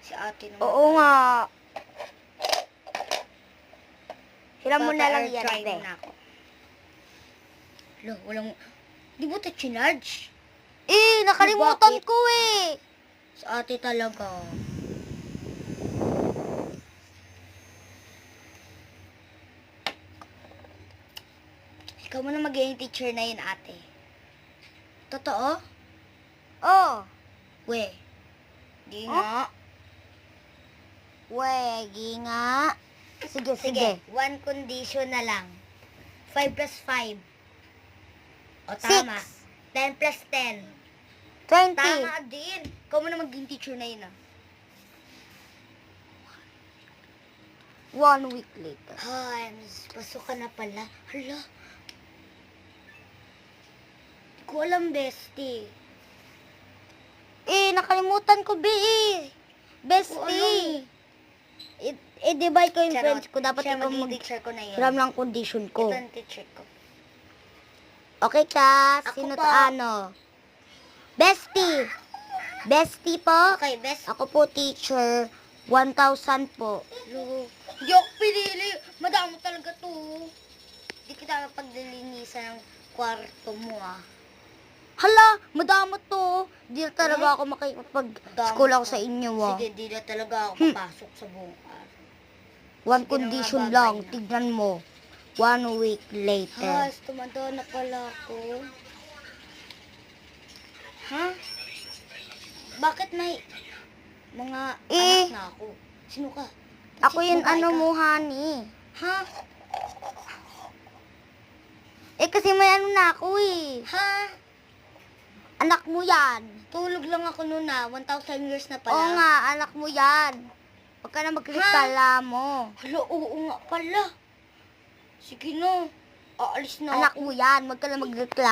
Si ate naman. Oo nga. Sila mo na lang yan, Papa-air dry be. muna ako. Hala, walang... Di mo ito chinarge? Nakalimutan Bakit? ko eh. Sa ate talaga. Ikaw mo na magiging teacher na yun, ate. Totoo? Oh. We. Di Huh? nga. Wegi nga. Sige, sige. One condition na lang. 5 plus 5. O, tama. 10 plus 10. 20. Tama din. Ikaw mo na magiging teacher na yun, ah. 1 week later. Ay, pasok ka na pala. Hala. Di ko alam, bestie. Nakalimutan ko, be Bestie. Di ba ikaw yung friends ko? Dapat siya ikaw magiging teacher ko na yun. mag-ram ng condition ko. Ito ang teacher ko. Okay, Cass. Ako Sino po. ano? Bestie. Bestie po. Okay, best. Ako po, teacher. 1,000 po. Hello. Hindi ako pinili. Madamo talaga to. Hindi kita paglilinisan ng kwarto mo, ah. Hala, madamot to. Di na talaga ako makikipag-school ako sa inyo, ah. Sige, di na talaga ako papasok sa buong araw. One Sige condition na nga, lang. babay na. Tignan mo. 1 week later. Tumanda na pala ako. Ha? Bakit may mga anak na ako? Sino ka? Ako yung Babae ano ka? mo, honey. Ha? Kasi may ano na ako eh. Ha? Anak mo yan. Tulog lang ako noon, na 1,000 years na pala. Oo nga, anak mo yan. Huwag ka na magkrisala mo. Hala, oo nga pala. Sige no. Aalis na Anak ako. mo yan. Huwag ka na magreklamo.